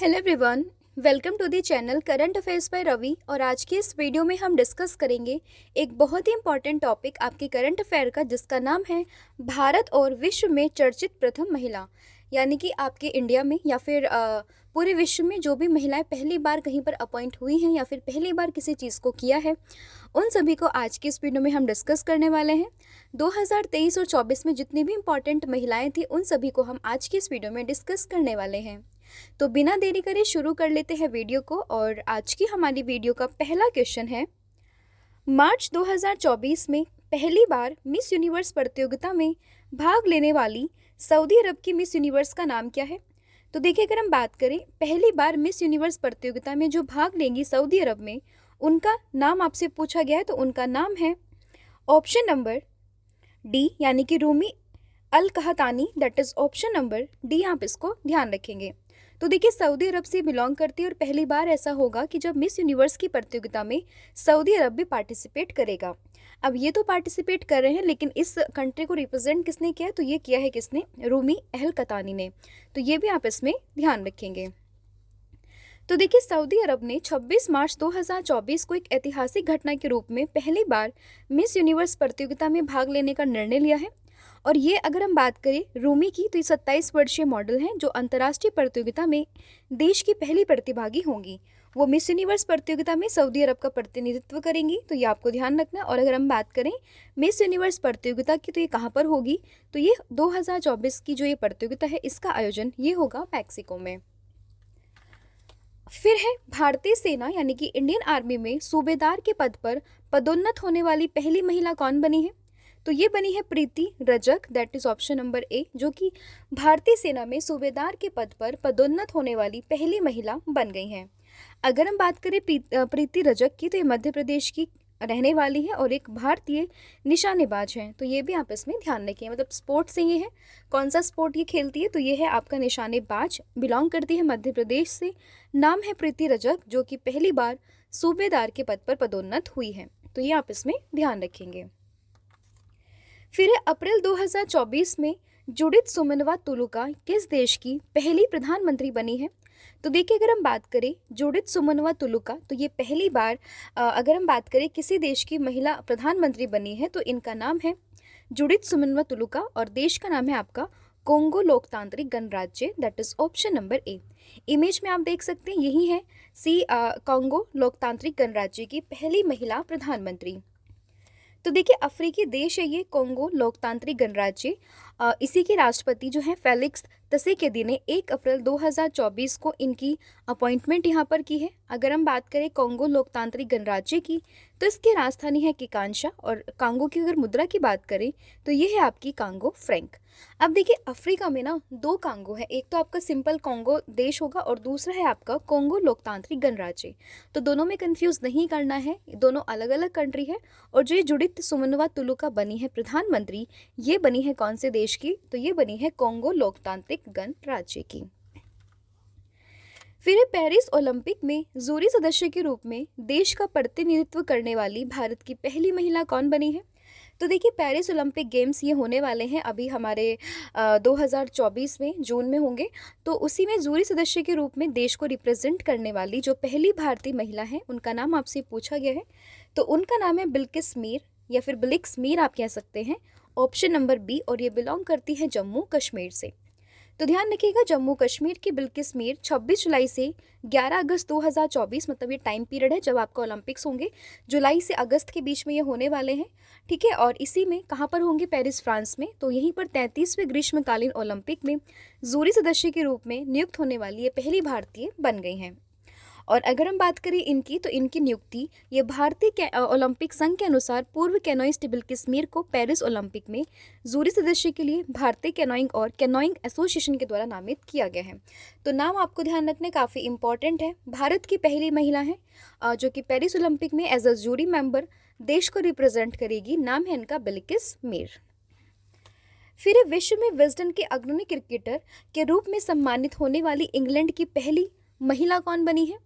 Hello everyone, welcome to the channel current affairs by Ravi. और आज की इस वीडियो में हम डिस्कस करेंगे एक बहुत ही इंपॉर्टेंट टॉपिक आपके करंट अफेयर का, जिसका नाम है भारत और विश्व में चर्चित प्रथम महिला। यानी कि आपके इंडिया में या फिर पूरे विश्व में जो भी महिलाएं पहली बार कहीं पर अपॉइंट हुई हैं या फिर पहली बार किसी चीज़ को किया है, उन सभी को आज की इस वीडियो में हम डिस्कस करने वाले हैं। 2023 और 24 में जितनी भी इंपॉर्टेंट महिलाएं थी, उन सभी को हम आज की इस वीडियो में डिस्कस करने वाले हैं। तो बिना देरी करे शुरू कर लेते हैं वीडियो को। और आज की हमारी वीडियो का पहला क्वेश्चन है, मार्च 2024 में पहली बार मिस यूनिवर्स प्रतियोगिता में भाग लेने वाली सऊदी अरब की मिस यूनिवर्स का नाम क्या है? तो देखिए, अगर हम बात करें पहली बार मिस यूनिवर्स प्रतियोगिता में जो भाग लेंगी सऊदी अरब में, उनका नाम आपसे पूछा गया है। तो उनका नाम है ऑप्शन नंबर डी, यानी कि रूमी अल कहतानी। That is option number D, आप इसको ध्यान रखेंगे। तो देखिए, सऊदी अरब से बिलोंग करती है और पहली बार ऐसा होगा कि जब मिस यूनिवर्स की प्रतियोगिता में सऊदी अरब भी पार्टिसिपेट करेगा। अब ये तो पार्टिसिपेट कर रहे हैं, लेकिन इस कंट्री को रिप्रेजेंट किसने किया है? तो ये किया है किसने? रूमी अल कहतानी ने। तो ये भी आप इसमें ध्यान रखेंगे। तो देखिए, सऊदी अरब ने 26 मार्च 2024 को एक ऐतिहासिक घटना के रूप में पहली बार मिस यूनिवर्स प्रतियोगिता में भाग लेने का निर्णय लिया है। और ये अगर हम बात करें रूमी की, तो ये 27 वर्षीय मॉडल हैं जो अंतर्राष्ट्रीय प्रतियोगिता में देश की पहली प्रतिभागी होंगी। वो मिस यूनिवर्स प्रतियोगिता में सऊदी अरब का प्रतिनिधित्व करेंगी, तो ये आपको ध्यान रखना। और अगर हम बात करें मिस यूनिवर्स प्रतियोगिता की, तो ये कहाँ पर होगी? तो ये 2024 की जो ये प्रतियोगिता है, इसका आयोजन ये होगा मैक्सिको में। फिर है भारतीय सेना यानी कि इंडियन आर्मी में सूबेदार के पद पर पदोन्नत होने वाली पहली महिला कौन बनी है? तो ये बनी है Preeti Rajak. That is option number A, जो कि भारतीय सेना में सूबेदार के पद पर पदोन्नत होने वाली पहली महिला बन गई हैं। अगर हम बात करें प्रीति रजक की, तो ये मध्य प्रदेश की रहने वाली है और एक भारतीय निशानेबाज हैं। तो ये भी आप इसमें ध्यान रखें, मतलब स्पोर्ट्स से ये है। कौन सा स्पोर्ट ये खेलती है? तो ये है आपका निशानेबाज, बिलोंग करती है मध्य प्रदेश से। नाम है प्रीति रजक, जो कि पहली बार सूबेदार के पद पर पदोन्नत हुई है। तो ये आप इसमें ध्यान रखेंगे। फिर अप्रैल 2024 में जुडिथ सुमनवा तुलुका किस देश की पहली प्रधानमंत्री बनी है? तो देखिए, अगर हम बात करें जुडिथ सुमनवा तुलुका, तो ये पहली बार अगर हम बात करें किसी देश की महिला प्रधानमंत्री बनी है, तो इनका नाम है जुडिथ सुमनवा तुलुका और देश का नाम है आपका कोंगो लोकतांत्रिक गणराज्य। That is option number A. Image में आप देख सकते हैं, यही है कोंगो लोकतांत्रिक गणराज्य की पहली महिला प्रधानमंत्री। तो देखिए, अफ्रीकी देश है ये कोंगो लोकतांत्रिक गणराज्य। इसी के राष्ट्रपति जो है फेलिक्स त्शेकेदी ने 1 अप्रैल 2024 को इनकी अपॉइंटमेंट यहाँ पर की है। अगर हम बात करें कोंगो लोकतांत्रिक गणराज्य की, तो इसकी राजधानी है किकांशा। और कांगो की अगर मुद्रा की बात करें, तो ये है आपकी कांगो फ्रैंक। अब देखिए, अफ्रीका में ना 2 कांगो है, एक तो आपका सिंपल कोंगो देश होगा और दूसरा है आपका कोंगो लोकतांत्रिक गणराज्य। तो दोनों में कंफ्यूज नहीं करना है, दोनों अलग अलग कंट्री है। और जो ये जुडिथ सुमनवा तुलुका बनी है प्रधानमंत्री, ये बनी है कौन से देश की? तो ये बनी है कोंगो लोकतांत्रिक गणराज्य की। फिर पेरिस ओलंपिक में जूरी सदस्य के रूप में देश का प्रतिनिधित्व करने वाली भारत की पहली महिला कौन बनी है? तो देखिए, पेरिस ओलंपिक गेम्स ये होने वाले हैं अभी हमारे 2024 में जून में होंगे। तो उसी में जूरी सदस्य के रूप में देश को रिप्रेजेंट करने वाली जो पहली भारतीय महिला है, उनका नाम आपसे पूछा गया है। तो उनका नाम है बिल्किस मीर, या फिर बिलिक्स मीर आप कह सकते हैं, ऑप्शन नंबर बी। और ये बिलोंग करती है जम्मू कश्मीर से। तो ध्यान रखिएगा, जम्मू कश्मीर की बिल्किस मीर 26 जुलाई से 11 अगस्त 2024, मतलब ये टाइम पीरियड है जब आपका ओलंपिक्स होंगे। जुलाई से अगस्त के बीच में ये होने वाले हैं, ठीक है। और इसी में कहाँ पर होंगे? पेरिस, फ्रांस में। तो यहीं पर 33वें ग्रीष्मकालीन ओलंपिक में जूरी सदस्य के रूप में नियुक्त होने वाली ये पहली भारतीय बन गई हैं। और अगर हम बात करें इनकी, तो इनकी नियुक्ति ये भारतीय ओलंपिक संघ के अनुसार पूर्व कैनोइस्ट बिल्किस मीर को पेरिस ओलंपिक में जूरी सदस्य के लिए भारतीय कैनोइंग और कैनोइंग एसोसिएशन के द्वारा नामित किया गया है। तो नाम आपको ध्यान रखने काफ़ी इंपॉर्टेंट है। भारत की पहली महिला है जो कि पेरिस ओलंपिक में एज अ जूरी मेंबर देश को रिप्रेजेंट करेगी। नाम है इनका बिल्किस मीर। फिर विश्व में विजडन के अग्रणी क्रिकेटर के रूप में सम्मानित होने वाली इंग्लैंड की पहली महिला कौन बनी है?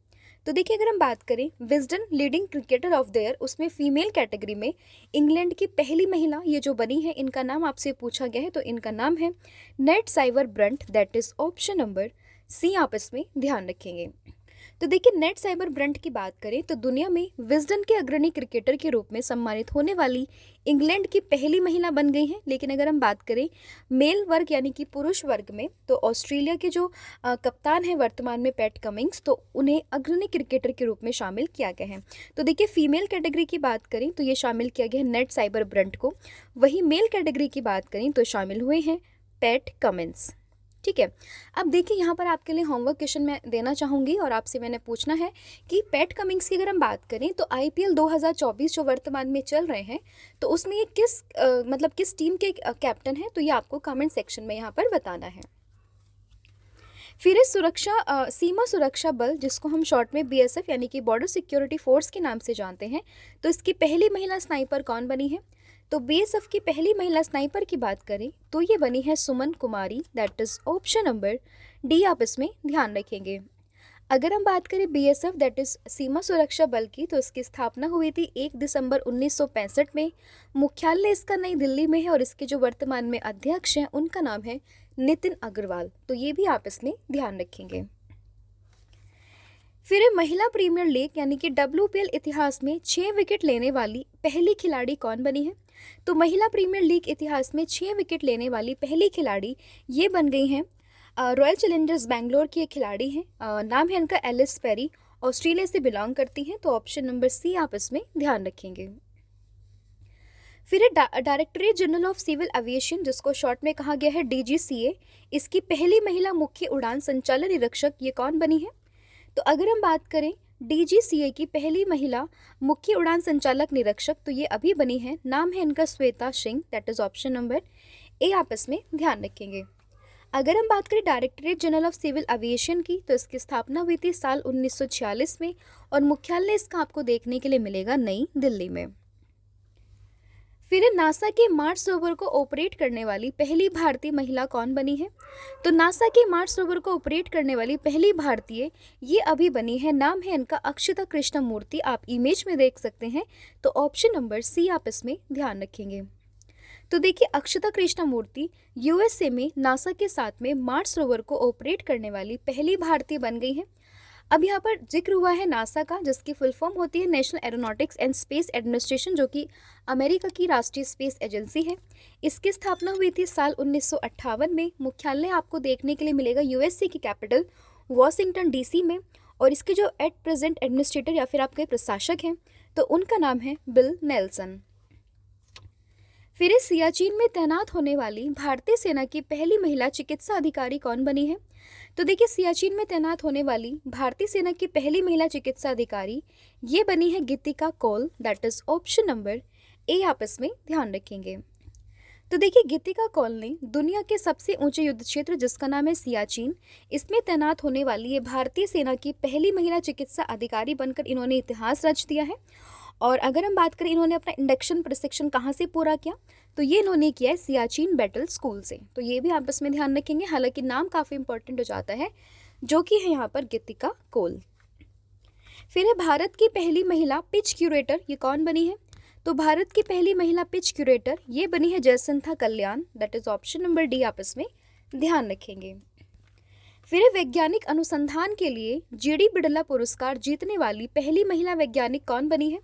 तो देखिए, अगर हम बात करें Wisden leading cricketer of the year, उसमें फीमेल कैटेगरी में इंग्लैंड की पहली महिला ये जो बनी है, इनका नाम आपसे पूछा गया है। तो इनका नाम है Nat Sciver Brunt. That is option number C आप इसमें ध्यान रखेंगे। तो देखिए, नेट साइबर ब्रंट की बात करें तो दुनिया में विजडन के अग्रणी क्रिकेटर के रूप में सम्मानित होने वाली इंग्लैंड की पहली महिला बन गई हैं। लेकिन अगर हम बात करें मेल वर्ग यानी कि पुरुष वर्ग में, तो ऑस्ट्रेलिया के जो कप्तान हैं वर्तमान में पैट कमिंग्स, तो उन्हें अग्रणी क्रिकेटर के रूप में शामिल किया गया है। तो देखिए, फीमेल कैटेगरी की बात करें तो ये शामिल किया गया है नेट साइबर ब्रंट को। वहीं मेल कैटेगरी की बात करें तो शामिल हुए हैं पैट कमिंस। ठीक है। अब देखिए, यहाँ पर आपके लिए होमवर्क क्वेश्चन मैं देना चाहूँगी और आपसे मैंने पूछना है कि पैट कमिंग्स की अगर हम बात करें तो आईपीएल 2024 जो वर्तमान में चल रहे हैं, तो उसमें ये किस टीम के कैप्टन हैं, तो ये आपको कमेंट सेक्शन में यहाँ पर बताना है। फिर इस सीमा सुरक्षा बल, जिसको हम शॉर्ट में बीएसएफ यानी कि बॉर्डर सिक्योरिटी फोर्स के नाम से जानते हैं, तो इसकी पहली महिला स्नाइपर कौन बनी है? तो बीएसएफ की पहली महिला स्नाइपर की बात करें तो ये बनी है Suman Kumari, that is option number D आप इसमें ध्यान रखेंगे। अगर हम बात करें बीएसएफ दैट इज सीमा सुरक्षा बल की, तो इसकी स्थापना हुई थी 1 दिसंबर 1965 में। मुख्यालय इसका नई दिल्ली में है और इसके जो वर्तमान में अध्यक्ष हैं उनका नाम है नितिन अग्रवाल। तो ये भी आप इसमें ध्यान रखेंगे। फिर महिला प्रीमियर लीग यानी कि WPL इतिहास में 6 विकेट लेने वाली पहली खिलाड़ी कौन बनी है? तो महिला प्रीमियर लीग इतिहास में 6 विकेट लेने वाली पहली खिलाड़ी ये बन गई हैं रॉयल चैलेंजर्स बैंगलोर की एक खिलाड़ी हैं। नाम है इनका एलिस पेरी, ऑस्ट्रेलिया से बिलोंग करती हैं। तो ऑप्शन नंबर सी आप इसमें ध्यान रखेंगे। फिर Directorate General of Civil Aviation, जिसको शॉर्ट में कहा गया है DGCA, इसकी पहली महिला मुख्य उड़ान संचालन निरीक्षक ये कौन बनी है? तो अगर हम बात करें DGCA की पहली महिला मुख्य उड़ान संचालक निरीक्षक, तो ये अभी बनी है, नाम है इनका Shweta Singh, that is option number A आप इसमें ध्यान रखेंगे। अगर हम बात करें Directorate General of Civil Aviation की, तो इसकी स्थापना हुई थी साल 1946 में और मुख्यालय इसका आपको देखने के लिए मिलेगा नई दिल्ली में। फिर नासा के मार्स रोवर को ऑपरेट करने वाली पहली भारतीय महिला कौन बनी है? तो नासा के मार्स रोवर को ऑपरेट करने वाली पहली भारतीय ये अभी बनी है, नाम है इनका अक्षता कृष्णमूर्ति, आप इमेज में देख सकते हैं। तो ऑप्शन नंबर सी आप इसमें ध्यान रखेंगे। तो देखिए, अक्षता कृष्णमूर्ति USA में नासा के साथ में मार्स रोवर को ऑपरेट करने वाली पहली भारतीय बन गई है। अब यहाँ पर जिक्र हुआ है नासा का, जिसकी फुल फॉर्म होती है national aeronautics and space administration, जो कि अमेरिका की राष्ट्रीय स्पेस एजेंसी है। इसकी स्थापना हुई थी साल 1958 में। मुख्यालय आपको देखने के लिए मिलेगा USA की कैपिटल वॉशिंगटन DC में और इसके जो एट प्रेजेंट एडमिनिस्ट्रेटर या फिर आपके प्रशासक हैं, तो उनका नाम है बिल नेल्सन। फिर इस सियाचिन में तैनात होने वाली भारतीय सेना की पहली महिला चिकित्सा अधिकारी कौन बनी है? तो देखिए, सियाचिन में तैनात होने वाली भारतीय सेना की पहली महिला चिकित्सा अधिकारी ये बनी है Geetika Kaul, that is option number A आप इसमें ध्यान रखेंगे। तो देखिए, गीतिका कौल ने दुनिया के सबसे ऊंचे युद्ध क्षेत्र, जिसका नाम है सियाचिन, इसमें तैनात होने वाली ये भारतीय सेना की पहली महिला चिकित्सा अधिकारी बनकर इन्होंने इतिहास रच दिया है। और अगर हम बात करें इन्होंने अपना इंडक्शन प्रशिक्षण कहाँ से पूरा किया, तो ये इन्होंने किया है सियाचिन बैटल स्कूल से। तो ये भी आप इसमें ध्यान रखेंगे, हालांकि नाम काफ़ी इंपॉर्टेंट हो जाता है, जो कि है यहाँ पर गीतिका कौल। फिर है भारत की पहली महिला पिच क्यूरेटर, ये कौन बनी है? तो भारत की पहली महिला पिच क्यूरेटर ये बनी है Jayasantha Kalyan, that is option number D आप इसमें ध्यान रखेंगे। फिर वैज्ञानिक अनुसंधान के लिए GD बिड़ला पुरस्कार जीतने वाली पहली महिला वैज्ञानिक कौन बनी है?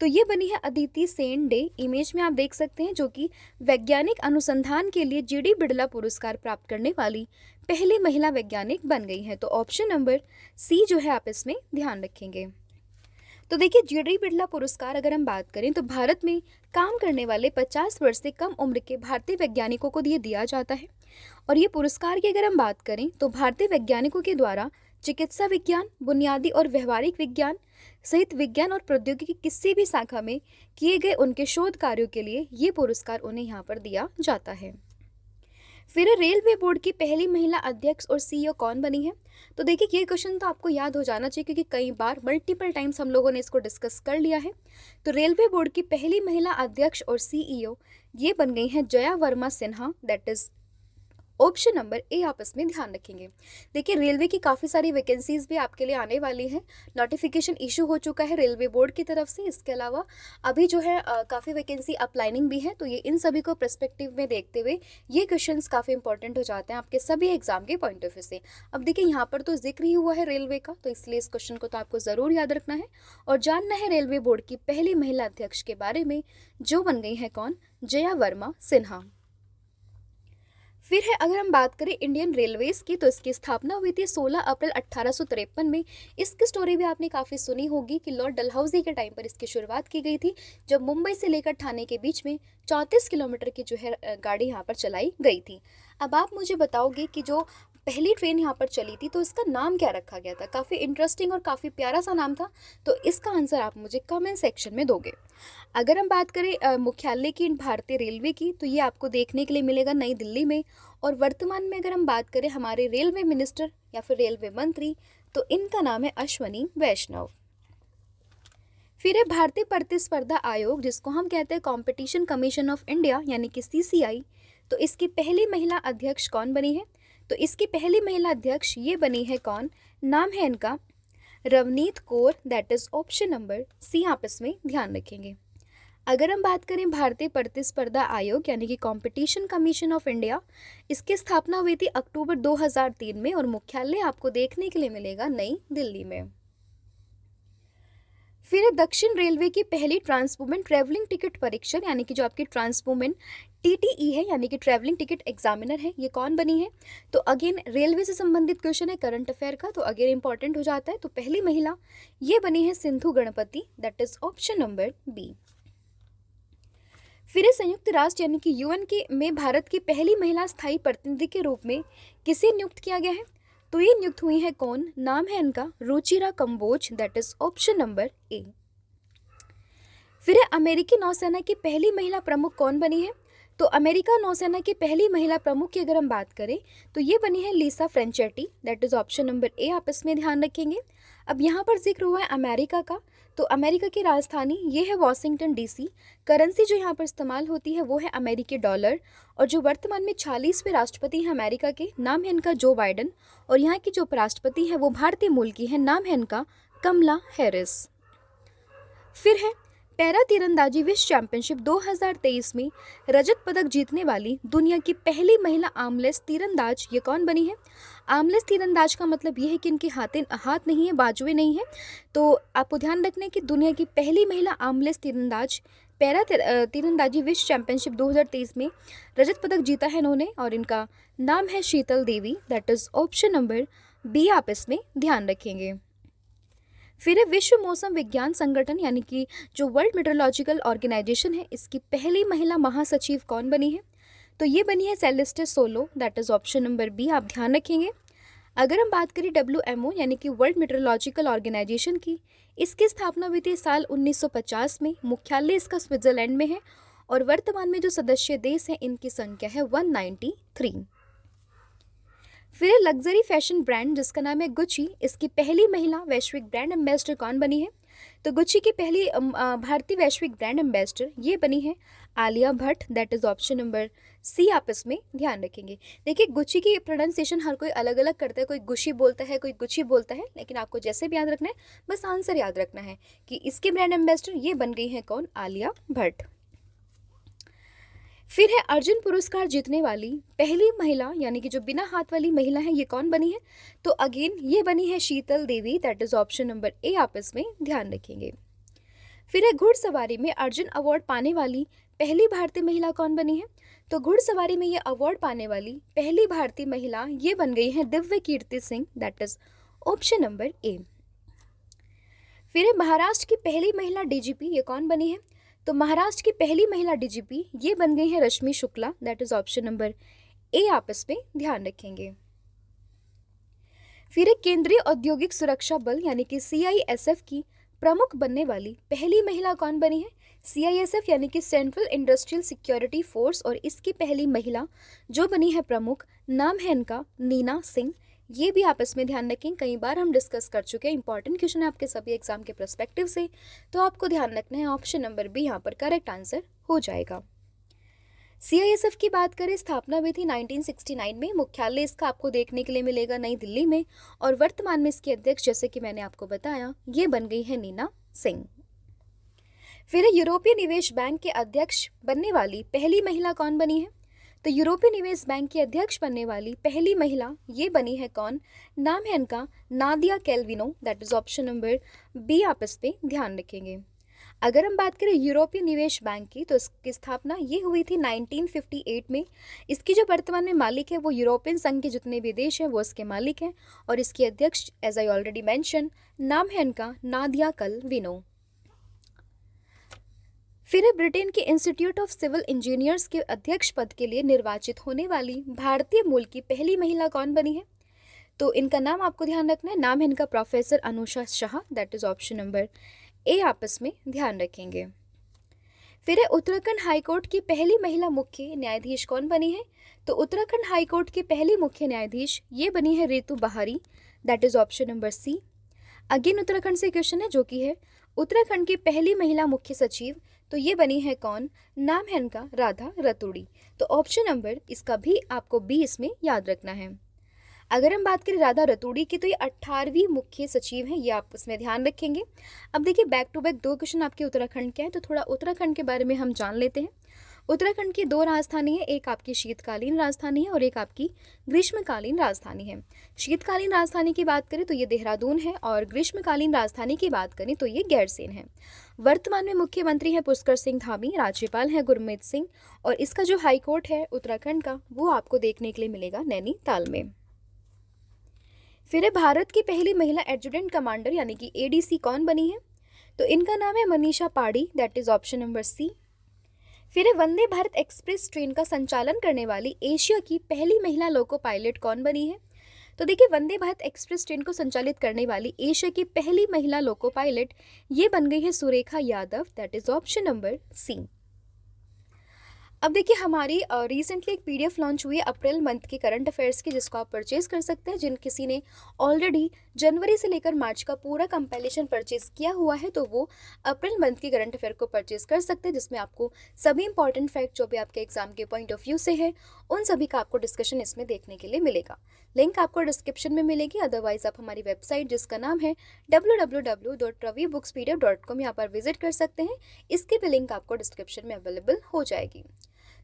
तो ये बनी है अदिति सेन डे, इमेज में आप देख सकते हैं, जो कि वैज्ञानिक अनुसंधान के लिए GD बिड़ला पुरस्कार प्राप्त करने वाली पहली महिला वैज्ञानिक बन गई है। तो ऑप्शन नंबर सी जो है आप इसमें ध्यान रखेंगे। तो देखिए, GD बिड़ला पुरस्कार अगर हम बात करें तो भारत में काम करने वाले 50 वर्ष से कम उम्र के भारतीय वैज्ञानिकों को दिया जाता है। और ये पुरस्कार की अगर हम बात करें तो भारतीय वैज्ञानिकों के द्वारा चिकित्सा विज्ञान, बुनियादी और व्यवहारिक विज्ञान सहित विज्ञान और प्रौद्योगिकी किसी भी शाखा में किए गए उनके शोध कार्यों के लिए ये पुरस्कार उन्हें यहाँ पर दिया जाता है। फिर रेलवे बोर्ड की पहली महिला अध्यक्ष और CEO कौन बनी है? तो देखिए, ये क्वेश्चन तो आपको याद हो जाना चाहिए, क्योंकि कई बार मल्टीपल टाइम्स हम लोगों ने इसको डिस्कस कर लिया है। तो रेलवे बोर्ड की पहली महिला अध्यक्ष और CEO ये बन गई हैं Jaya Verma Sinha, that is option number A आप इसमें ध्यान रखेंगे। देखिए रेलवे की काफ़ी सारी वैकेंसीज भी आपके लिए आने वाली हैं। नोटिफिकेशन इशू हो चुका है रेलवे बोर्ड की तरफ से। इसके अलावा अभी जो है काफ़ी वैकेंसी अपलाइनिंग भी है। तो ये इन सभी को पर्सपेक्टिव में देखते हुए ये क्वेश्चंस काफ़ी इंपॉर्टेंट हो जाते हैं आपके सभी एग्जाम के पॉइंट ऑफ व्यू से। अब देखिए यहाँ पर तो जिक्र ही हुआ है रेलवे का, तो इसलिए इस क्वेश्चन को तो आपको ज़रूर याद रखना है और जानना है रेलवे बोर्ड की पहली महिला अध्यक्ष के बारे में, जो बन गई है कौन? जया वर्मा सिन्हा। फिर है अगर हम बात करें इंडियन रेलवेज की, तो इसकी स्थापना हुई थी 16 अप्रैल 1853 में। इसकी स्टोरी भी आपने काफ़ी सुनी होगी कि लॉर्ड डलहौजी के टाइम पर इसकी शुरुआत की गई थी, जब मुंबई से लेकर ठाणे के बीच में 34 किलोमीटर की जो है गाड़ी यहाँ पर चलाई गई थी। अब आप मुझे बताओगे कि जो पहली ट्रेन यहाँ पर चली थी तो इसका नाम क्या रखा गया था? काफ़ी इंटरेस्टिंग और काफ़ी प्यारा सा नाम था। तो इसका आंसर आप मुझे कमेंट सेक्शन में दोगे। अगर हम बात करें मुख्यालय की भारतीय रेलवे की, तो ये आपको देखने के लिए मिलेगा नई दिल्ली में। और वर्तमान में अगर हम बात करें हमारे रेलवे मिनिस्टर या फिर रेलवे मंत्री, तो इनका नाम है अश्वनी वैष्णव। फिर है भारतीय प्रतिस्पर्धा आयोग, जिसको हम कहते हैं कंपटीशन कमीशन ऑफ इंडिया यानी कि CCI। तो इसकी पहली महिला अध्यक्ष कौन बनी है? तो इसकी पहली महिला अध्यक्ष ये बनी है कौन? नाम है इनका Ravneet Kaur, that is option number C आप इसमें ध्यान रखेंगे। अगर हम बात करें भारतीय प्रतिस्पर्धा आयोग यानी कि कंपटीशन कमीशन ऑफ इंडिया, इसकी स्थापना हुई थी अक्टूबर 2003 में और मुख्यालय आपको देखने के लिए मिलेगा नई दिल्ली में। फिर है दक्षिण रेलवे की पहली ट्रांसवुमेन ट्रैवलिंग टिकट परीक्षक यानी कि जो आपकी ट्रांसवुमेन TTE है यानी कि ट्रैवलिंग टिकट एग्जामिनर है, ये कौन बनी है? तो अगेन रेलवे से संबंधित क्वेश्चन है, करंट अफेयर का, तो अगेन इंपॉर्टेंट हो जाता है। तो पहली महिला ये बनी है Sindhu Ganapathy, that is option number B. फिर संयुक्त राष्ट्र यानी कि UN के में भारत की पहली महिला स्थायी प्रतिनिधि के रूप में किसे नियुक्त किया गया है? तो ये नियुक्त हुई है कौन? नाम है इनका Ruchira Kamboj, that is option number A. फिर अमेरिकी नौसेना की पहली महिला प्रमुख कौन बनी है? तो अमेरिका नौसेना की पहली महिला प्रमुख की अगर हम बात करें तो ये बनी है Lisa Franchetti, that is option number A आप इसमें ध्यान रखेंगे। अब यहाँ पर जिक्र हुआ है अमेरिका का, तो अमेरिका की राजधानी ये है वॉशिंगटन DC। करेंसी जो यहाँ पर इस्तेमाल होती है वो है अमेरिकी डॉलर। और जो वर्तमान में 46वें राष्ट्रपति हैं अमेरिका के, नाम है इनका जो बाइडन। और यहाँ की जो उपराष्ट्रपति है वो भारतीय मूल की है, नाम है इनका कमला हैरिस। फिर है पैरा तीरंदाजी विश्व चैंपियनशिप 2023 में रजत पदक जीतने वाली दुनिया की पहली महिला आर्मलेस तीरंदाज ये कौन बनी है? आर्मलेस तीरंदाज का मतलब ये है कि इनके हाथ नहीं है, बाजुएं नहीं है। तो आपको ध्यान रखना है कि दुनिया की पहली महिला आर्मलेस तीरंदाज पैरा तीरंदाजी विश्व चैंपियनशिप 2023 में रजत पदक जीता है इन्होंने और इनका नाम है Sheetal Devi, that is option number B आप इसमें ध्यान रखेंगे। फिर है विश्व मौसम विज्ञान संगठन यानी कि जो वर्ल्ड मेट्रोलॉजिकल ऑर्गेनाइजेशन है, इसकी पहली महिला महासचिव कौन बनी है? तो ये बनी है Celeste Saulo, that is option number B आप ध्यान रखेंगे। अगर हम बात करें WMO यानी कि वर्ल्ड मेट्रोलॉजिकल ऑर्गेनाइजेशन की, इसकी स्थापना हुई थी साल 1950 में। मुख्यालय इसका स्विट्जरलैंड में है और वर्तमान में जो सदस्य देश हैं इनकी संख्या है 193। फिर लग्जरी फैशन ब्रांड जिसका नाम है गुची, इसकी पहली महिला वैश्विक ब्रांड एम्बेसडर कौन बनी है? तो गुची की पहली भारतीय वैश्विक ब्रांड एम्बेसडर ये बनी है Alia Bhatt, that is option number C आप इसमें ध्यान रखेंगे। देखिए गुची की प्रोनाउंसिएशन हर कोई अलग अलग करता है, कोई गुशी बोलता है, कोई गुची बोलता है, लेकिन आपको जैसे भी याद रखना है बस आंसर याद रखना है कि इसके ब्रांड एम्बेसडर ये बन गई है कौन? आलिया भट्ट। फिर है अर्जुन पुरस्कार जीतने वाली पहली महिला यानी कि जो बिना हाथ वाली महिला है ये कौन बनी है? तो अगेन ये बनी है Sheetal Devi, that is option number A आप इसमें ध्यान रखेंगे। फिर है घुड़सवारी में अर्जुन अवार्ड पाने वाली पहली भारतीय महिला कौन बनी है? तो घुड़सवारी में ये अवार्ड पाने वाली पहली भारतीय महिला ये बन गई है Divya Kirti Singh, that is option number A. फिर है महाराष्ट्र की पहली महिला DGP ये कौन बनी है? तो महाराष्ट्र की पहली महिला DGP ये बन गई है Rashmi Shukla, that is option number A आप इसमें ध्यान रखेंगे। फिर एक केंद्रीय औद्योगिक सुरक्षा बल यानी कि CISF की प्रमुख बनने वाली पहली महिला कौन बनी है? CISF यानी कि सेंट्रल इंडस्ट्रियल सिक्योरिटी फोर्स, और इसकी पहली महिला जो बनी है प्रमुख, नाम है इनका नीना सिंह। ये भी आप इसमें ध्यान रखें, कई बार हम डिस्कस कर चुके हैं, इंपॉर्टेंट क्वेश्चन है आपके सभी एग्जाम के पर्सपेक्टिव से, तो आपको ध्यान रखना है ऑप्शन नंबर बी यहाँ पर करेक्ट आंसर हो जाएगा। सीआईएसएफ की बात करें, स्थापना हुई थी 1969 में। मुख्यालय इसका आपको देखने के लिए मिलेगा नई दिल्ली में, और वर्तमान में इसकी अध्यक्ष, जैसे कि मैंने आपको बताया, ये बन गई है नीना सिंह। फिर यूरोपीय निवेश बैंक के अध्यक्ष बनने वाली पहली महिला कौन बनी है? तो यूरोपीय निवेश बैंक के अध्यक्ष बनने वाली पहली महिला ये बनी है कौन? नाम है इनका Nadia Calvino, that is option number B. आप इस पे ध्यान रखेंगे। अगर हम बात करें यूरोपीय निवेश बैंक की, तो इसकी स्थापना ये हुई थी 1958 में। इसकी जो वर्तमान में मालिक है वो यूरोपियन संघ के जितने भी देश हैं वो इसके मालिक हैं, और इसकी अध्यक्ष एज आई ऑलरेडी मेंशन, नाम है इनका नादिया कैल्विनो। फिर ब्रिटेन के इंस्टीट्यूट ऑफ सिविल इंजीनियर्स के अध्यक्ष पद के लिए निर्वाचित होने वाली भारतीय मूल की पहली महिला कौन बनी है? तो इनका नाम आपको ध्यान रखना है, नाम है इनका professor Anusha Shah, that is option number A. आपस में ध्यान रखेंगे। फिर उत्तराखंड हाईकोर्ट की पहली महिला मुख्य न्यायाधीश कौन बनी है? तो उत्तराखंड हाईकोर्ट की पहली मुख्य न्यायाधीश ये बनी है Ritu Bahri, that is option number C. Again Uttarakhand से क्वेश्चन है, जो कि है उत्तराखंड की पहली महिला मुख्य सचिव, तो ये बनी है कौन? नाम है इनका राधा रतूड़ी। तो ऑप्शन नंबर इसका भी आपको बी इसमें याद रखना है। अगर हम बात करें राधा रतूड़ी की, तो ये 18वीं मुख्य सचिव हैं, ये आप इसमें ध्यान रखेंगे। अब देखिए बैक टू बैक दो क्वेश्चन आपके उत्तराखंड के हैं, तो थोड़ा उत्तराखंड के बारे में हम जान लेते हैं। उत्तराखंड की दो राजधानी है, एक आपकी शीतकालीन राजधानी है और एक आपकी ग्रीष्मकालीन राजधानी है। शीतकालीन राजधानी की बात करें तो ये देहरादून है, और ग्रीष्मकालीन राजधानी की बात करें तो ये गैरसैंण है। वर्तमान में मुख्यमंत्री हैं पुष्कर सिंह धामी, राज्यपाल हैं गुरमीत सिंह, और इसका जो हाईकोर्ट है उत्तराखंड का वो आपको देखने के लिए मिलेगा नैनीताल में। फिर भारत की पहली महिला एडजुटेंट कमांडर यानी कि एडीसी कौन बनी है? तो इनका नाम है Manisha Padhi, that is option number C. फिर वंदे भारत एक्सप्रेस ट्रेन का संचालन करने वाली एशिया की पहली महिला लोको पायलट कौन बनी है? तो देखिए वंदे भारत एक्सप्रेस ट्रेन को संचालित करने वाली एशिया की पहली महिला लोको पायलट ये बन गई है Surekha Yadav, that is option number C. अब देखिए हमारी रिसेंटली एक पीडीएफ लॉन्च हुई है अप्रैल मंथ के करंट अफेयर्स की, जिसको आप परचेज कर सकते हैं। जिन किसी ने ऑलरेडी जनवरी से लेकर मार्च का पूरा कंपाइलेशन परचेज किया हुआ है, तो वो अप्रैल मंथ के करंट अफेयर को परचेज कर सकते हैं, जिसमें आपको सभी इंपॉर्टेंट फैक्ट जो भी आपके एग्जाम के पॉइंट ऑफ व्यू से है उन सभी का आपको डिस्कशन इसमें देखने के लिए मिलेगा। लिंक आपको डिस्क्रिप्शन में मिलेगी, अदरवाइज आप हमारी वेबसाइट जिसका नाम है www.ravibooks.pdf.com यहाँ पर विजिट कर सकते हैं। इसकी भी लिंक आपको डिस्क्रिप्शन में अवेलेबल हो जाएगी।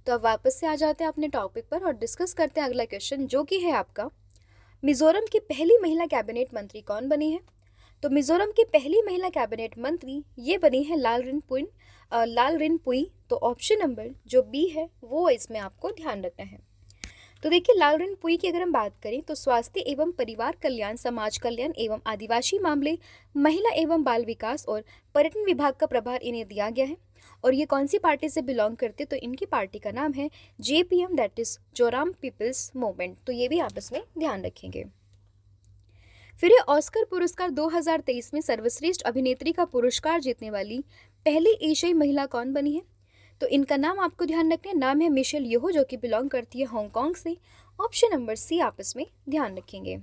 तो अब वापस से आ जाते हैं अपने टॉपिक पर और डिस्कस करते हैं अगला क्वेश्चन, जो कि है आपका मिजोरम की पहली महिला कैबिनेट मंत्री कौन बनी है? तो मिजोरम की पहली महिला कैबिनेट मंत्री ये बनी है लालरिनपुई। तो ऑप्शन नंबर जो बी है वो इसमें आपको ध्यान रखना है। तो देखिए लालरिनपुई की अगर हम बात करें तो स्वास्थ्य एवं परिवार कल्याण, समाज कल्याण एवं आदिवासी मामले, महिला एवं बाल विकास और पर्यटन विभाग का प्रभार इन्हें दिया गया है। और ये कौन सी पार्टी से बिलोंग करते? तो इनकी पार्टी का नाम है JPM, that is Joram people's movement. तो ये भी आप इसमें ध्यान रखेंगे। फिर ऑस्कर पुरस्कार 2023 में सर्वश्रेष्ठ अभिनेत्री का पुरस्कार जीतने वाली पहली एशियाई महिला कौन बनी है? तो इनका नाम आपको ध्यान रखना है, नाम है मिशेल येहो, जो कि बिलोंग करती है हांगकांग से। ऑप्शन नंबर सी आप इसमें ध्यान रखेंगे।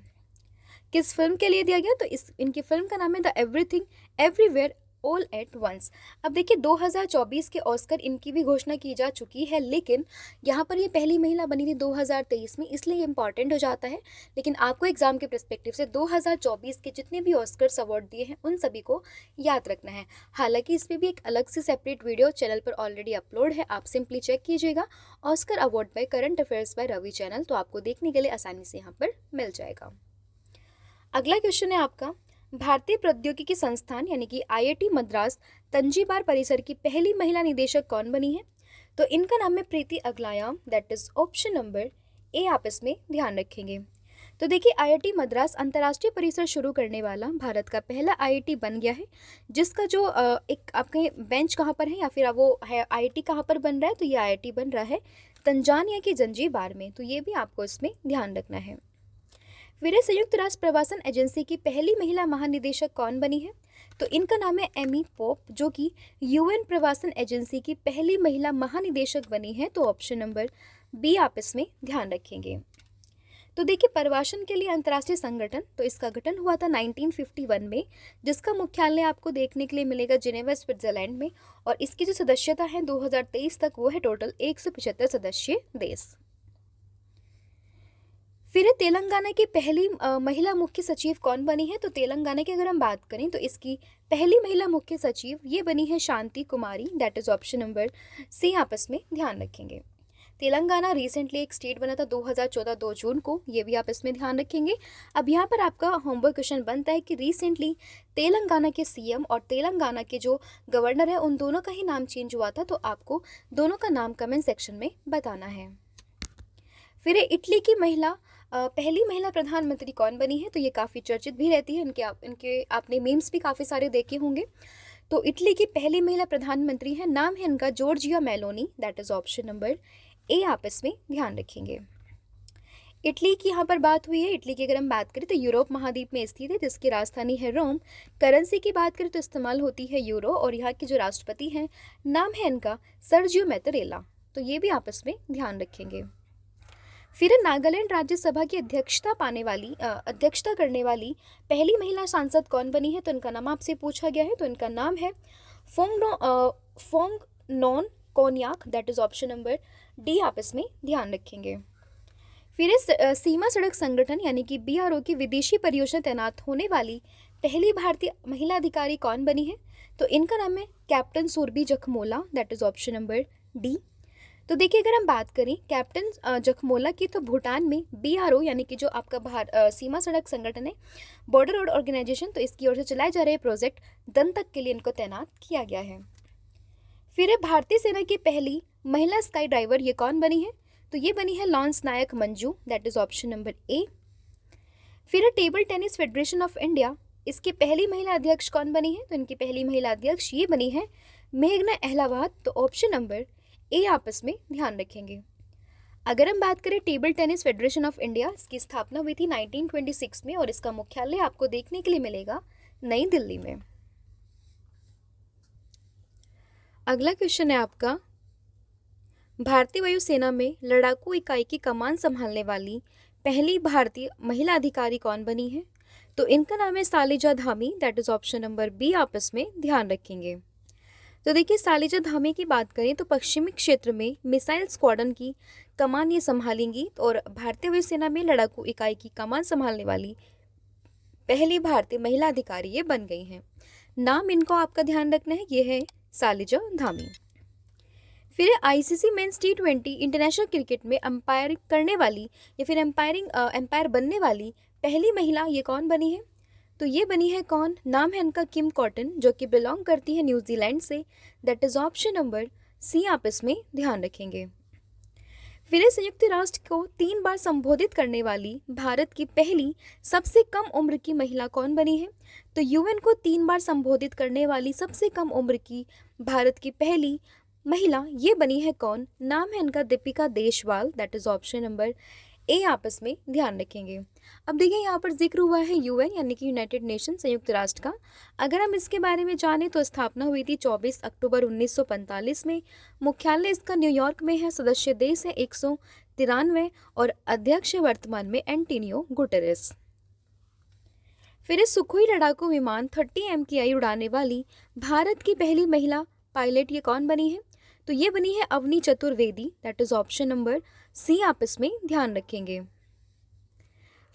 किस फिल्म के लिए दिया गया? तो इनकी फिल्म का नाम है the everything everywhere all at once. अब देखिए 2024 के ऑस्कर इनकी भी घोषणा की जा चुकी है, लेकिन यहाँ पर ये पहली महिला बनी थी 2023 में, इसलिए इम्पॉर्टेंट हो जाता है। लेकिन आपको एग्जाम के पर्सपेक्टिव से 2024 के जितने भी ऑस्कर्स अवार्ड दिए हैं उन सभी को याद रखना है। हालांकि इस पर भी एक अलग से सेपरेट वीडियो चैनल पर ऑलरेडी अपलोड है, आप सिंपली चेक कीजिएगा Oscar award by current affairs by Ravi channel, तो आपको देखने के लिए आसानी से यहाँ पर मिल जाएगा। अगला क्वेश्चन है आपका, भारतीय प्रौद्योगिकी संस्थान यानी कि IIT मद्रास तंजीबार परिसर की पहली महिला निदेशक कौन बनी है? तो इनका नाम है Preeti Aglayam, that is option number A. आप इसमें ध्यान रखेंगे। तो देखिए IIT मद्रास अंतर्राष्ट्रीय परिसर शुरू करने वाला भारत का पहला IIT बन गया है, जिसका जो एक आपके बेंच कहाँ पर है या फिर वो है IIT कहाँ पर बन रहा है? तो ये IIT बन रहा है तंजानिया की जंजीबार में। तो ये भी आपको इसमें ध्यान रखना है। फिर संयुक्त राष्ट्र प्रवासन एजेंसी की पहली महिला महानिदेशक कौन बनी है? तो इनका नाम है एमी पोप, जो कि UN प्रवासन एजेंसी की पहली महिला महानिदेशक बनी है। तो ऑप्शन नंबर बी आप इसमें ध्यान रखेंगे। तो देखिए, प्रवासन के लिए अंतर्राष्ट्रीय संगठन, तो इसका गठन हुआ था 1951 में, जिसका मुख्यालय आपको देखने के लिए मिलेगा जिनेवा, स्विट्जरलैंड में। और इसकी जो सदस्यता है 2023 तक, वो है टोटल 175 सदस्यीय देश। फिर तेलंगाना की पहली महिला मुख्य सचिव कौन बनी है? तो तेलंगाना की अगर हम बात करें तो इसकी पहली महिला मुख्य सचिव ये बनी है Shanti Kumari, that is option number C. आपस में ध्यान रखेंगे। तेलंगाना रिसेंटली एक स्टेट बना था 2014 2 जून को, ये भी आप इसमें ध्यान रखेंगे। अब यहाँ पर आपका होमवर्क क्वेश्चन बनता है कि रिसेंटली तेलंगाना के सीएम और तेलंगाना के जो गवर्नर है उन दोनों का ही नाम चेंज हुआ था, तो आपको दोनों का नाम कमेंट सेक्शन में बताना है। फिर इटली की पहली महिला प्रधानमंत्री कौन बनी है? तो ये काफ़ी चर्चित भी रहती है, इनके आपने मीम्स भी काफ़ी सारे देखे होंगे। तो इटली की पहली महिला प्रधानमंत्री है, नाम है इनका Giorgia Meloni, that is option number A. आप इसमें ध्यान रखेंगे। इटली की यहाँ पर बात हुई है। इटली की अगर हम बात करें तो यूरोप महाद्वीप में स्थित है, जिसकी राजधानी है रोम। करेंसी की बात करें तो इस्तेमाल होती है यूरो, और यहाँ के जो राष्ट्रपति हैं नाम है इनका सर्जियो मैत्रेला, तो ये भी आपस में ध्यान रखेंगे। फिर नागालैंड राज्यसभा की अध्यक्षता करने वाली पहली महिला सांसद कौन बनी है? तो इनका नाम आपसे पूछा गया है, तो इनका नाम है Phangnon Konyak, that is option number D. आप इसमें ध्यान रखेंगे। फिर सीमा सड़क संगठन यानी कि BRO की विदेशी परियोजना तैनात होने वाली पहली भारतीय महिला अधिकारी कौन बनी है? तो इनका नाम है captain Surbhi Jakhmola, that is option number D. तो देखिए, अगर हम बात करें कैप्टन जखमोला की, तो भूटान में BRO यानी कि जो आपका सीमा सड़क संगठन है, बॉर्डर रोड ऑर्गेनाइजेशन, तो इसकी ओर से चलाए जा रहे प्रोजेक्ट दंतक के लिए इनको तैनात किया गया है। फिर भारतीय सेना की पहली महिला स्काई ड्राइवर ये कौन बनी है? तो ये बनी है lance Naik Manju, that is option number A. फिर table tennis federation of India, इसकी पहली महिला अध्यक्ष कौन बनी है? तो इनकी पहली महिला अध्यक्ष ये बनी है मेघना अहलावत, तो ऑप्शन नंबर ए। आपस में ध्यान रखेंगे। अगर हम बात करें table tennis federation of India, इसकी स्थापना हुई थी 1926 में, और इसका मुख्यालय आपको देखने के लिए मिलेगा नई दिल्ली में। अगला क्वेश्चन है आपका, भारतीय वायुसेना में लड़ाकू इकाई की कमान संभालने वाली पहली भारतीय महिला अधिकारी कौन बनी है? तो इनका नाम है Salija Dhami, that is option number B. आपस में ध्यान रखेंगे। तो देखिए, सालिजा धामी की बात करें तो पश्चिमी क्षेत्र में मिसाइल स्क्वाड्रन की कमान ये संभालेंगी, और भारतीय वायुसेना में लड़ाकू इकाई की कमान संभालने वाली पहली भारतीय महिला अधिकारी ये बन गई हैं। नाम इनको आपका ध्यान रखना है, ये है सालिजा धामी। फिर ICC men's T20 international cricket में अंपायरिंग करने वाली या फिर अंपायर बनने वाली पहली महिला ये कौन बनी है? तो ये बनी है कौन? नाम है इनका किम कॉटन, जो कि बिलोंग करती है न्यूजीलैंड से, that is option number C. आप इसमें ध्यान रखेंगे। फिर संयुक्त राष्ट्र को 3 बार संबोधित करने वाली भारत की पहली सबसे कम उम्र की महिला कौन बनी है? तो UN को 3 बार संबोधित करने वाली सबसे कम उम्र की भारत की पहली महिला ये बनी है कौन? नाम है इनका Deepika Deswal, that is option number A. आपस में ध्यान रखेंगे। अब देखिए, यहाँ पर जिक्र हुआ है UN यानी कि यूनाइटेड नेशन, संयुक्त राष्ट्र का। अगर हम इसके बारे में जानें तो स्थापना हुई थी 24 अक्टूबर 1945 में। मुख्यालय इसका न्यूयॉर्क में है। सदस्य देश है 193, और अध्यक्ष वर्तमान में एंटोनियो गुटेरेस। फिर सुखोई लड़ाकू विमान 30 MKI उड़ाने वाली भारत की पहली महिला पायलट ये कौन बनी है? तो ये बनी है Avani Chaturvedi, that is option number C. आप इसमें ध्यान रखेंगे।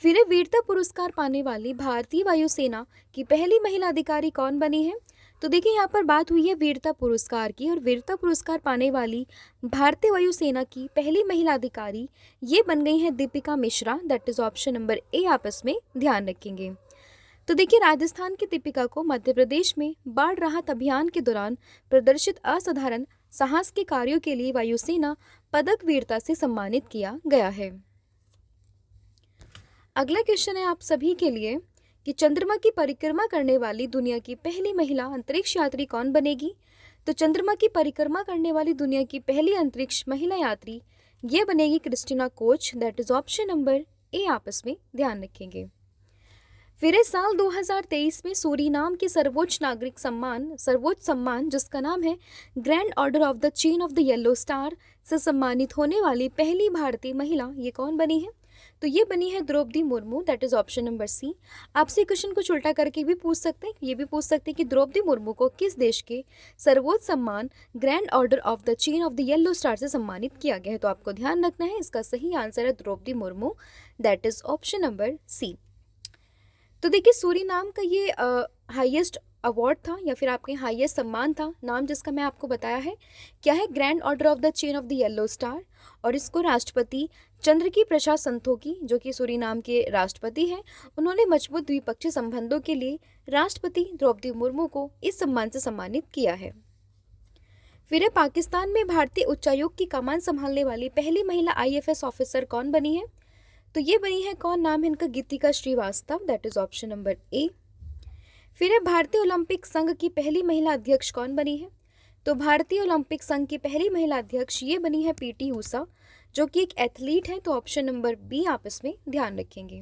फिर वीरता पुरस्कार पाने वाली भारतीय वायुसेना की पहली महिला अधिकारी कौन बनी है? तो देखिए, यहाँ पर बात हुई है वीरता पुरस्कार की, और वीरता पुरस्कार पाने वाली भारतीय वायुसेना की पहली महिला अधिकारी ये बन गई हैं Deepika Mishra, that is option number A. आप इसमें ध्यान रखेंगे। तो देखिए, राजस्थान की दीपिका को मध्य प्रदेश में बाढ़ राहत अभियान के दौरान प्रदर्शित असाधारण साहस के कार्यों के लिए वायुसेना पदक वीरता से सम्मानित किया गया है। अगला क्वेश्चन है आप सभी के लिए कि चंद्रमा की परिक्रमा करने वाली दुनिया की पहली महिला अंतरिक्ष यात्री कौन बनेगी? तो चंद्रमा की परिक्रमा करने वाली दुनिया की पहली अंतरिक्ष महिला यात्री ये बनेगी Christina Koch, that is option number A. आपस में ध्यान रखेंगे। फिर साल 2023 में सूरीनाम के सर्वोच्च सम्मान जिसका नाम है grand order of the chain of the yellow star से सम्मानित होने वाली पहली भारतीय महिला ये कौन बनी है? तो ये बनी है Draupadi Murmu, that is option number C. आपसे क्वेश्चन को उल्टा करके भी पूछ सकते हैं, ये भी पूछ सकते हैं कि द्रौपदी मुर्मू को किस देश के सर्वोच्च सम्मान grand order of the chain of the yellow star से सम्मानित किया गया है। तो आपको ध्यान रखना है, इसका सही आंसर है Draupadi Murmu, that is option number C. तो देखिए सूरीनाम का ये हाईएस्ट अवार्ड था या फिर आपके हाईएस्ट सम्मान था, नाम जिसका मैं आपको बताया है क्या है, grand order of the chain of the yellow star. और इसको राष्ट्रपति चंद्रकी प्रसाद संतोखी, जो कि सूरीनाम के राष्ट्रपति हैं, उन्होंने मजबूत द्विपक्षीय संबंधों के लिए राष्ट्रपति द्रौपदी मुर्मू को इस सम्मान से सम्मानित किया है। फिर पाकिस्तान में भारतीय उच्चायोग की कमान संभालने वाली पहली महिला आईएफएस ऑफिसर कौन बनी है? तो ये बनी है कौन, नाम है इनका Geetika Shrivastava, that is option number A. फिर है भारतीय ओलंपिक संघ की पहली महिला अध्यक्ष कौन बनी है? तो भारतीय ओलंपिक संघ की पहली महिला अध्यक्ष ये बनी है पीटी ऊषा, जो कि एक एथलीट है। तो ऑप्शन नंबर बी आप इसमें ध्यान रखेंगे।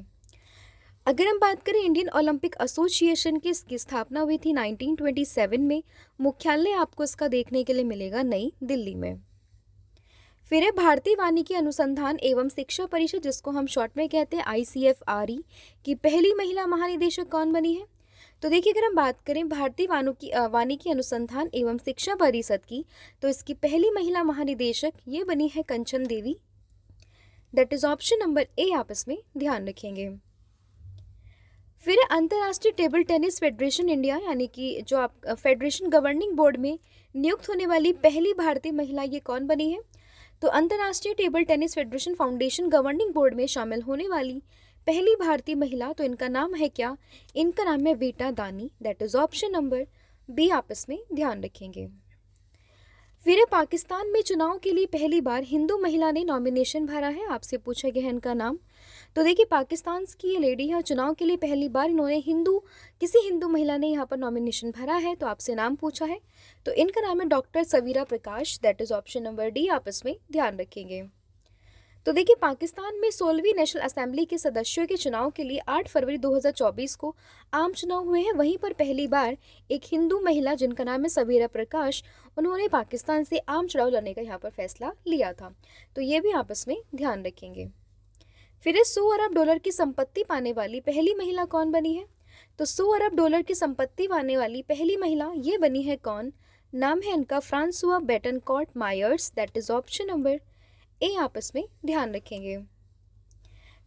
अगर हम बात करें इंडियन ओलंपिक एसोसिएशन की, इसकी स्थापना हुई थी 1927 में। मुख्यालय आपको इसका देखने के लिए मिलेगा नई दिल्ली में। फिर है भारतीय वानिकी अनुसंधान एवं शिक्षा परिषद, जिसको हम शॉर्ट में कहते हैं ICFRE, की पहली महिला महानिदेशक कौन बनी है? तो देखिए अगर हम बात करें भारतीय वानिकी अनुसंधान एवं शिक्षा परिषद की, तो इसकी पहली महिला महानिदेशक ये बनी है Kanchan Devi, that is option number A आप इसमें ध्यान रखेंगे। फिर अंतर्राष्ट्रीय टेबल टेनिस फेडरेशन इंडिया, यानी कि जो आप फेडरेशन गवर्निंग बोर्ड में नियुक्त होने वाली पहली भारतीय महिला ये कौन बनी है? तो अंतर्राष्ट्रीय table tennis federation foundation governing board में शामिल होने वाली पहली भारतीय महिला, तो इनका नाम है क्या? इनका नाम है Vita Dani, that is option number B आप इसमें ध्यान रखेंगे। फिर पाकिस्तान में चुनाव के लिए पहली बार हिंदू महिला ने नॉमिनेशन भरा है, आपसे पूछा गया है इनका नाम। तो देखिए पाकिस्तान की ये लेडी है, चुनाव के लिए पहली बार इन्होंने किसी हिंदू महिला ने यहाँ पर नॉमिनेशन भरा है, तो आपसे नाम पूछा है। तो इनका नाम है doctor Saveera Prakash, that is option number D आप इसमें ध्यान रखेंगे। तो देखिए पाकिस्तान में 16वीं नेशनल असेंबली के सदस्यों के चुनाव के लिए 8 फरवरी 2024 को आम चुनाव हुए हैं। वहीं पर पहली बार एक हिंदू महिला जिनका नाम है सवीरा प्रकाश, उन्होंने पाकिस्तान से आम चुनाव लड़ने का यहाँ पर फैसला लिया था। तो ये भी आपस में ध्यान रखेंगे। फिर 100 अरब डॉलर की संपत्ति पाने वाली पहली महिला कौन बनी है? तो 100 अरब डॉलर की संपत्ति पाने वाली पहली महिला ये बनी है कौन? नाम है इनका Francoise Bettencourt Meyers, that is option number A आपस में ध्यान रखेंगे।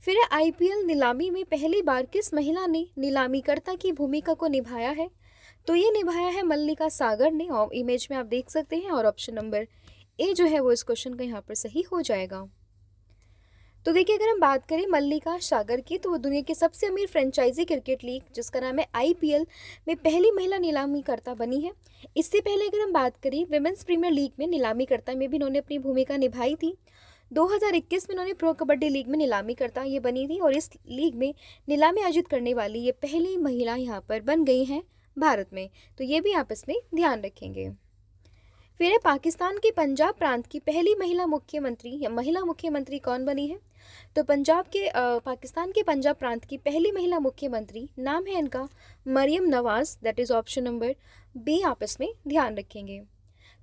फिर IPL नीलामी में पहली बार किस महिला ने नीलामीकर्ता की भूमिका को निभाया है? तो ये निभाया है मल्लिका सागर ने, और इमेज में आप देख सकते हैं, और ऑप्शन नंबर ए जो है वो इस क्वेश्चन का यहाँ पर सही हो जाएगा। तो देखिए अगर हम बात करें मल्लिका सागर की, तो वो दुनिया की सबसे अमीर फ्रेंचाइजी क्रिकेट लीग जिसका नाम है IPL में पहली महिला नीलामीकर्ता बनी है। इससे पहले अगर हम बात करें विमेंस प्रीमियर लीग में नीलामीकर्ता में भी इन्होंने अपनी भूमिका निभाई थी। 2021 में इन्होंने प्रो कबड्डी लीग में नीलामीकर्ता ये बनी थी, और इस लीग में नीलामी आयोजित करने वाली ये पहली महिला यहाँ पर बन गई हैं भारत में। तो ये भी आप इसमें ध्यान रखेंगे। फिर है पाकिस्तान के पंजाब प्रांत की पहली महिला मुख्यमंत्री कौन बनी है? तो पाकिस्तान के पंजाब प्रांत की पहली महिला मुख्यमंत्री नाम है इनका Maryam Nawaz, that is option number B आप इसमें ध्यान रखेंगे।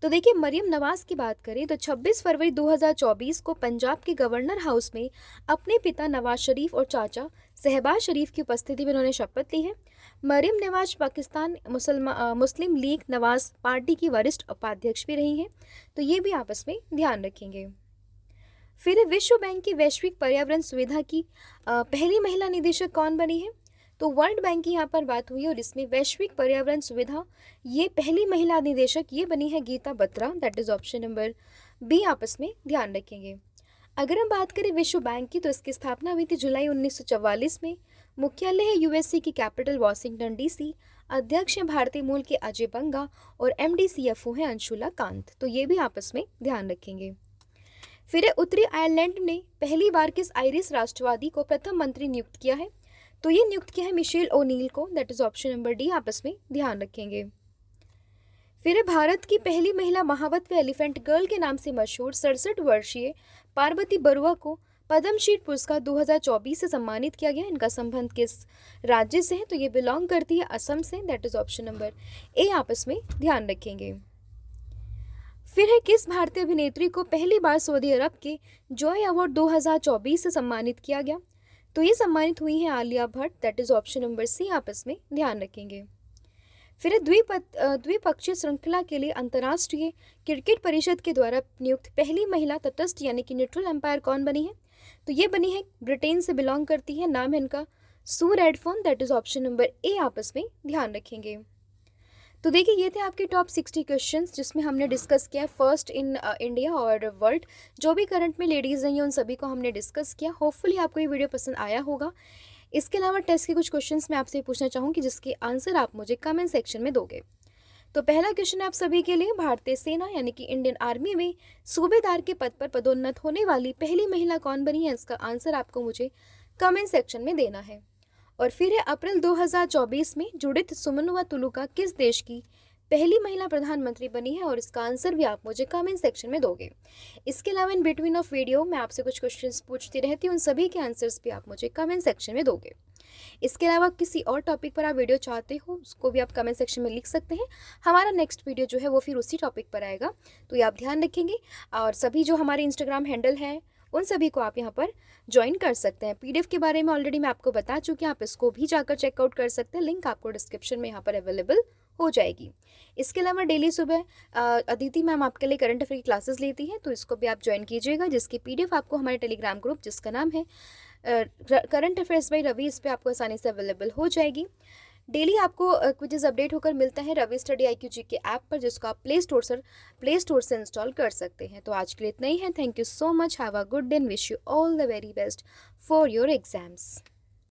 तो देखिए मरियम नवाज की बात करें तो 26 फरवरी 2024 को पंजाब के गवर्नर हाउस में अपने पिता नवाज शरीफ और चाचा शहबाज शरीफ की उपस्थिति में उन्होंने शपथ ली है। मरियम नवाज पाकिस्तान मुस्लिम लीग नवाज पार्टी की वरिष्ठ उपाध्यक्ष भी रही हैं। तो ये भी आपस में ध्यान रखेंगे। फिर विश्व बैंक की वैश्विक पर्यावरण सुविधा की पहली महिला निदेशक कौन बनी है? तो वर्ल्ड बैंक की यहाँ पर बात हुई, और इसमें वैश्विक पर्यावरण सुविधा ये पहली महिला निदेशक ये बनी है Geeta Batra, that is option number B आपस में ध्यान रखेंगे। अगर हम बात करें विश्व बैंक की, तो इसकी स्थापना हुई थी जुलाई 1944 में। मुख्यालय है यूएसए की कैपिटल वाशिंगटन DC। अध्यक्ष हैं भारतीय मूल के अजय बंगा, और MD CFO है अंशुला कांत। तो ये भी आपस में ध्यान रखेंगे। फिर उत्तरी आयरलैंड ने पहली बार किस आयरिश राष्ट्रवादी को प्रथम मंत्री नियुक्त किया है? तो ये नियुक्त किया है मिशेल ओनील को, that is option number D आपस में ध्यान रखेंगे। फिर भारत की पहली महिला महावत व एलिफेंट गर्ल के नाम से मशहूर 67 वर्षीय पार्वती बरुआ को पद्मश्री पुरस्कार 2024 से सम्मानित किया गया। इनका संबंध किस राज्य से है? तो ये बिलोंग करती है असम से, that is option number A आपस में ध्यान रखेंगे। फिर है किस भारतीय अभिनेत्री को पहली बार सऊदी अरब के जॉय अवार्ड 2024 से सम्मानित किया गया? तो ये सम्मानित हुई हैं Alia Bhatt, that is option number C, आप इसमें ध्यान रखेंगे। फिर है द्विपक्षीय श्रृंखला के लिए अंतर्राष्ट्रीय क्रिकेट परिषद के द्वारा नियुक्त पहली महिला तटस्थ यानी कि न्यूट्रल एम्पायर कौन बनी है? तो ये बनी है, ब्रिटेन से बिलोंग करती है, नाम है इनका Sue Redfern, that is option number A, आप इसमें ध्यान रखेंगे। तो देखिए ये थे आपके टॉप 60 क्वेश्चंस जिसमें हमने डिस्कस किया फर्स्ट इन इंडिया और वर्ल्ड, जो भी करंट में लेडीज़ हैं उन सभी को हमने डिस्कस किया। होपफुली आपको ये वीडियो पसंद आया होगा। इसके अलावा टेस्ट के कुछ क्वेश्चंस मैं आपसे पूछना चाहूँगी जिसके आंसर आप मुझे कमेंट सेक्शन में दोगे। तो पहला क्वेश्चन है आप सभी के लिए, भारतीय सेना यानी कि इंडियन आर्मी में सूबेदार के पद पर पदोन्नत होने वाली पहली महिला कौन बनी है? इसका आंसर आपको मुझे कमेंट सेक्शन में देना है। और फिर है अप्रैल 2024 में जुडिथ सुमनवा तुलुका किस देश की पहली महिला प्रधानमंत्री बनी है? और इसका आंसर भी आप मुझे कमेंट सेक्शन में दोगे। इसके अलावा इन बिटवीन ऑफ वीडियो मैं आपसे कुछ क्वेश्चंस पूछती रहती हूँ, उन सभी के आंसर्स भी आप मुझे कमेंट सेक्शन में दोगे। इसके अलावा किसी और टॉपिक पर आप वीडियो चाहते हो उसको भी आप कमेंट सेक्शन में लिख सकते हैं। हमारा नेक्स्ट वीडियो जो है वो फिर उसी टॉपिक पर आएगा, तो ये आप ध्यान रखेंगे। और सभी जो हमारे इंस्टाग्राम हैंडल है उन सभी को आप यहाँ पर ज्वाइन कर सकते हैं। पीडीएफ के बारे में ऑलरेडी मैं आपको बता चुकी हूँ, आप इसको भी जाकर चेकआउट कर सकते हैं, लिंक आपको डिस्क्रिप्शन में यहाँ पर अवेलेबल हो जाएगी। इसके अलावा डेली सुबह अदिति मैम आपके लिए करंट अफेयर की क्लासेस लेती हैं, तो इसको भी आप ज्वाइन कीजिएगा, जिसकी पीडीएफ आपको हमारे टेलीग्राम ग्रुप जिसका नाम है करंट अफेयर्स बाय रवि, इस पर आपको आसानी से अवेलेबल हो जाएगी। डेली आपको क्विज़ अपडेट होकर मिलता है रवि स्टडी IQG के ऐप पर, जिसको आप प्ले स्टोर से इंस्टॉल कर सकते हैं। तो आज के लिए इतना ही है। Thank you so much, have a good day and wish you all the very best for your exams.